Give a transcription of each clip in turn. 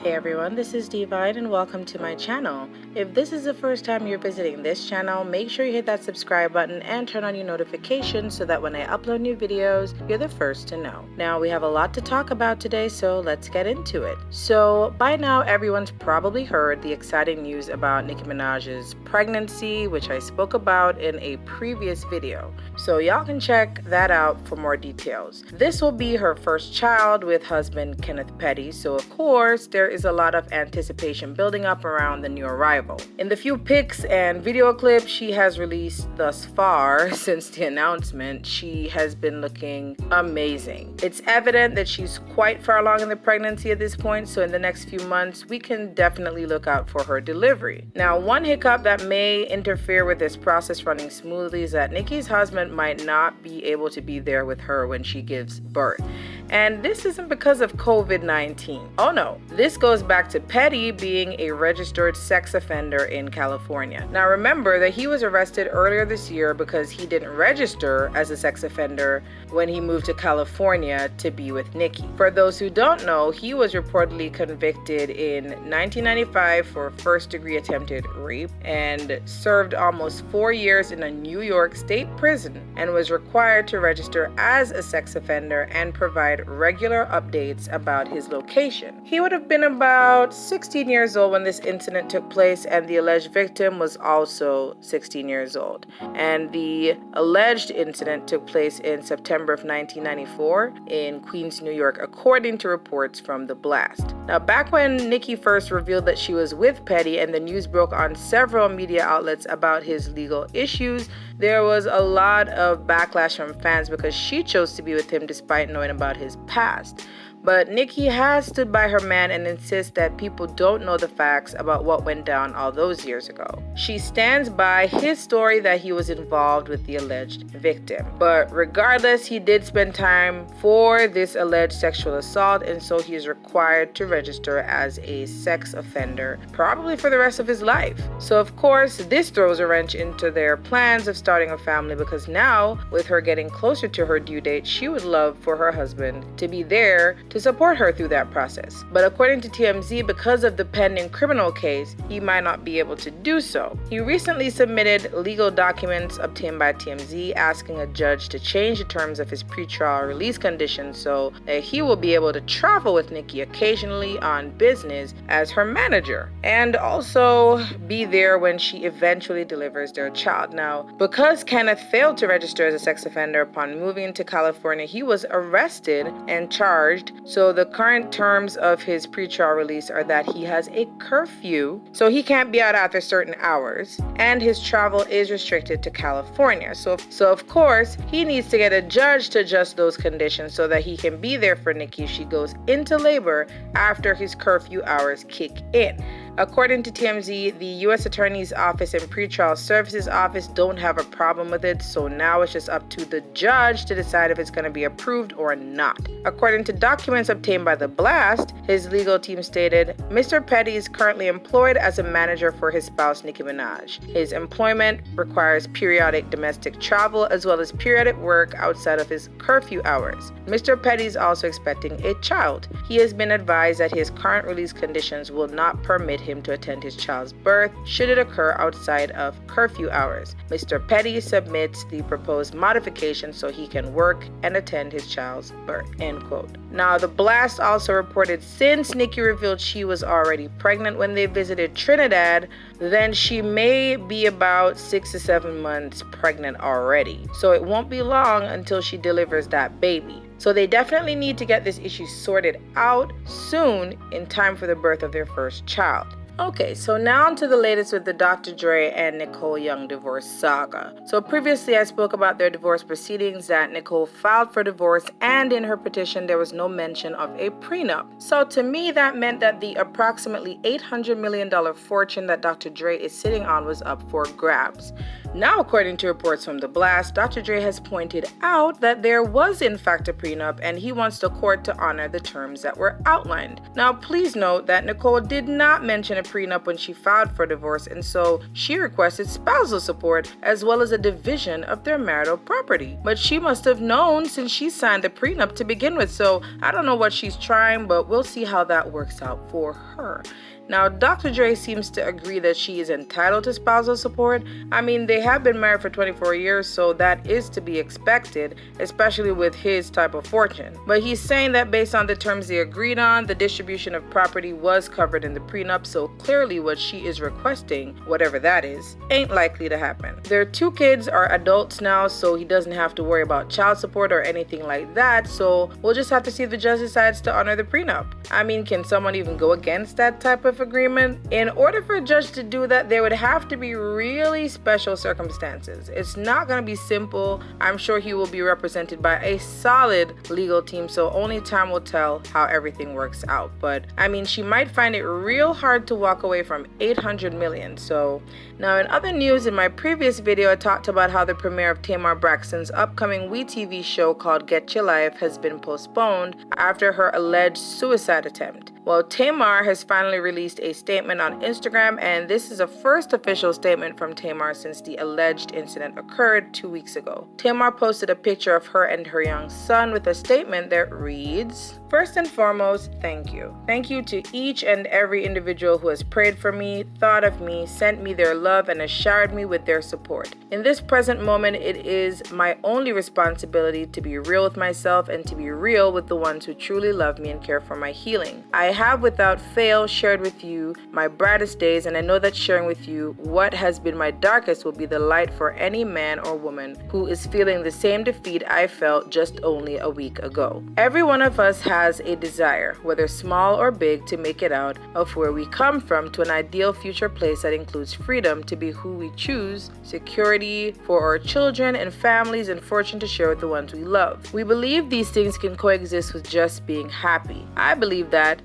Hey everyone, this is D-Vyne and welcome to my channel. If this is the first time you're visiting this channel, make sure you hit that subscribe button and turn on your notifications so that when I upload new videos, you're the first to know. Now we have a lot to talk about today, so let's get into it. So by now everyone's probably heard the exciting news about Nicki Minaj's pregnancy, which I spoke about in a previous video. So y'all can check that out for more details. This will be her first child with husband Kenneth Petty, so of course there is a lot of anticipation building up around the new arrival. In the few pics and video clips she has released thus far since the announcement, she has been looking amazing. It's evident that she's quite far along in the pregnancy at this point, so in the next few months we can definitely look out for her delivery. Now, one hiccup that may interfere with this process running smoothly is that Nicki's husband might not be able to be there with her when she gives birth. And this isn't because of COVID-19. Oh no, this goes back to Petty being a registered sex offender in California. Now remember that he was arrested earlier this year because he didn't register as a sex offender when he moved to California to be with Nicki. For those who don't know, he was reportedly convicted in 1995 for first-degree attempted rape and served almost 4 years in a New York state prison and was required to register as a sex offender and provide regular updates about his location. He would have been about 16 years old when this incident took place, and the alleged victim was also 16 years old. And the alleged incident took place in September of 1994 in Queens, New York, according to reports from The Blast. Now, back when Nicki first revealed that she was with Petty and the news broke on several media outlets about his legal issues, there was a lot of backlash from fans because she chose to be with him despite knowing about his past. But Nicki has stood by her man and insists that people don't know the facts about what went down all those years ago. She stands by his story that he was involved with the alleged victim. But regardless, he did spend time for this alleged sexual assault, and so he is required to register as a sex offender, probably for the rest of his life. So of course, this throws a wrench into their plans of starting a family, because now, with her getting closer to her due date, she would love for her husband to be there to support her through that process. But according to TMZ, because of the pending criminal case, he might not be able to do so. He recently submitted legal documents obtained by TMZ asking a judge to change the terms of his pretrial release conditions so that he will be able to travel with Nicki occasionally on business as her manager and also be there when she eventually delivers their child. Now, because Kenneth failed to register as a sex offender upon moving to California, he was arrested and charged. So the current terms of his pretrial release are that he has a curfew, so he can't be out after certain hours, and his travel is restricted to California. So of course, he needs to get a judge to adjust those conditions so that he can be there for Nicki if she goes into labor after his curfew hours kick in. According to TMZ, the U.S. Attorney's Office and Pretrial Services Office don't have a problem with it, so now it's just up to the judge to decide if it's going to be approved or not. According to documents obtained by The Blast, his legal team stated, Mr. Petty is currently employed as a manager for his spouse Nicki Minaj. His employment requires periodic domestic travel as well as periodic work outside of his curfew hours. Mr. Petty is also expecting a child. He has been advised that his current release conditions will not permit him to attend his child's birth should it occur outside of curfew hours. Mr. Petty submits the proposed modification so he can work and attend his child's birth. End quote. Now, The Blast also reported since Nicki revealed she was already pregnant when they visited Trinidad, then she may be about 6 to 7 months pregnant already. So it won't be long until she delivers that baby. So they definitely need to get this issue sorted out soon in time for the birth of their first child. Okay, so now on to the latest with the Dr. Dre and Nicole Young divorce saga. So previously I spoke about their divorce proceedings, that Nicole filed for divorce, and in her petition there was no mention of a prenup. So to me that meant that the approximately $800 million fortune that Dr. Dre is sitting on was up for grabs. Now, according to reports from The Blast, Dr. Dre has pointed out that there was in fact a prenup and he wants the court to honor the terms that were outlined. Now, please note that Nicole did not mention a a prenup when she filed for divorce, and so she requested spousal support as well as a division of their marital property. But she must have known since she signed the prenup to begin with, so I don't know what she's trying, but we'll see how that works out for her. Now, Dr. Dre seems to agree that she is entitled to spousal support. I mean, they have been married for 24 years, so that is to be expected, especially with his type of fortune. But he's saying that based on the terms they agreed on, the distribution of property was covered in the prenup, so clearly what she is requesting, whatever that is, ain't likely to happen. Their 2 kids are adults now, so he doesn't have to worry about child support or anything like that, so we'll just have to see if the judge decides to honor the prenup. I mean, can someone even go against that type of agreement? In order for a judge to do that, there would have to be really special circumstances. It's not going to be simple. I'm sure he will be represented by a solid legal team, so only time will tell how everything works out. But I mean, she might find it real hard to walk away from $800 million. So now, in other news, in my previous video I talked about how the premiere of Tamar Braxton's upcoming WeTV show called Get Your Life has been postponed after her alleged suicide attempt. Well, Tamar has finally released a statement on Instagram, and this is a first official statement from Tamar since the alleged incident occurred 2 weeks ago. Tamar posted a picture of her and her young son with a statement that reads, "First and foremost, thank you. Thank you to each and every individual who has prayed for me, thought of me, sent me their love, and has showered me with their support. In this present moment, it is my only responsibility to be real with myself and to be real with the ones who truly love me and care for my healing. I have without fail shared with you my brightest days, and I know that sharing with you what has been my darkest will be the light for any man or woman who is feeling the same defeat I felt just only a week ago. Every one of us has a desire, whether small or big, to make it out of where we come from to an ideal future place that includes freedom to be who we choose, security for our children and families, and fortune to share with the ones we love. We believe these things can coexist with just being happy. I believe that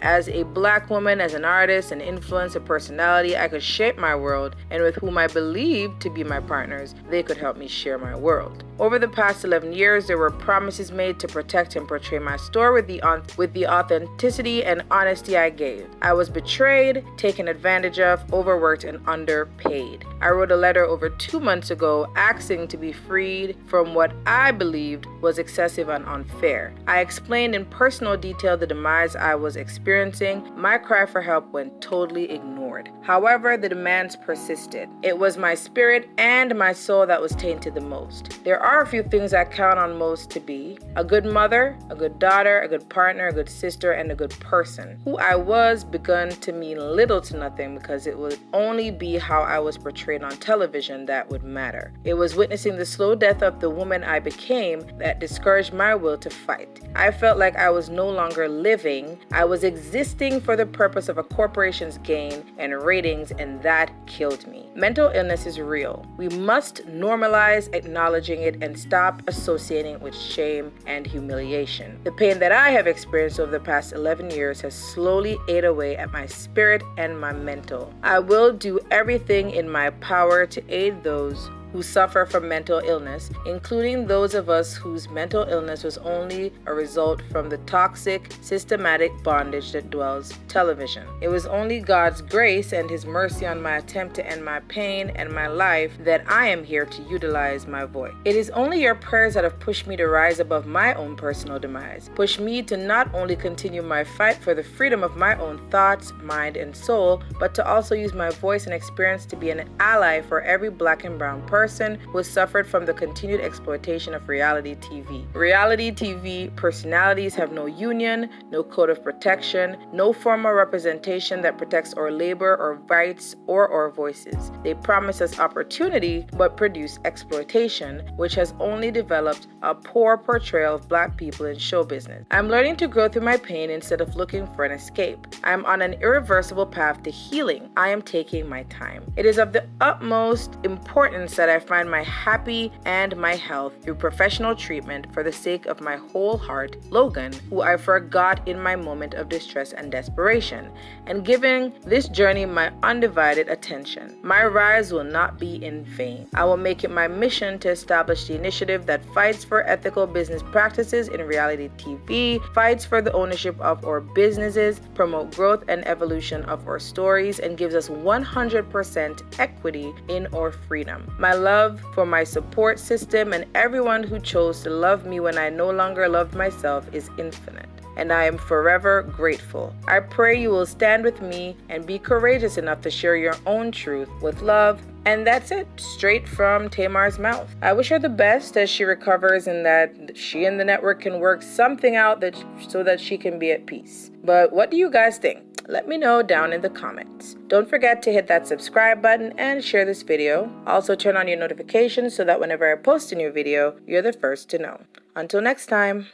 as a black woman, as an artist, an influence, a personality, I could shape my world, and with whom I believe to be my partners, they could help me share my world. Over the past 11 years, there were promises made to protect and portray my story with the authenticity and honesty I gave. I was betrayed, taken advantage of, overworked, and underpaid. I wrote a letter over 2 months ago asking to be freed from what I believed was excessive and unfair. I explained in personal detail the demise I was experiencing. My cry for help went totally ignored. However, the demands persisted. It was my spirit and my soul that was tainted the most. There are a few things I count on most to be: a good mother, a good daughter, a good partner, a good sister, and a good person. Who I was begun to mean little to nothing because it would only be how I was portrayed on television that would matter. It was witnessing the slow death of the woman I became that discouraged my will to fight. I felt like I was no longer living. I was existing for the purpose of a corporation's gain and ratings, and that killed me. Mental illness is real. We must normalize acknowledging it and stop associating it with shame and humiliation. The pain that I have experienced over the past 11 years has slowly ate away at my spirit and my mental. I will do everything in my power to aid those who suffer from mental illness, including those of us whose mental illness was only a result from the toxic, systematic bondage that dwells television. It was only God's grace and His mercy on my attempt to end my pain and my life that I am here to utilize my voice. It is only your prayers that have pushed me to rise above my own personal demise, pushed me to not only continue my fight for the freedom of my own thoughts, mind, and soul, but to also use my voice and experience to be an ally for every Black and brown person who has suffered from the continued exploitation of reality TV. Reality TV personalities have no union, no code of protection, no formal representation that protects our labor or rights or our voices. They promise us opportunity but produce exploitation, which has only developed a poor portrayal of Black people in show business. I'm learning to grow through my pain instead of looking for an escape. I'm on an irreversible path to healing. I am taking my time. It is of the utmost importance that I I find my happy and my health through professional treatment for the sake of my whole heart, Logan, who I forgot in my moment of distress and desperation, and giving this journey my undivided attention. My rise will not be in vain. I will make it my mission to establish the initiative that fights for ethical business practices in reality TV, fights for the ownership of our businesses, promote growth and evolution of our stories, and gives us 100% equity in our freedom. My love for my support system and everyone who chose to love me when I no longer loved myself is infinite, and I am forever grateful. I pray you will stand with me and be courageous enough to share your own truth with love. And that's it, straight from Tamar's mouth. I wish her the best as she recovers and that she and the network can work something out so that she can be at peace. But what do you guys think? Let me know down in the comments. Don't forget to hit that subscribe button and share this video. Also turn on your notifications so that whenever I post a new video, you're the first to know. Until next time.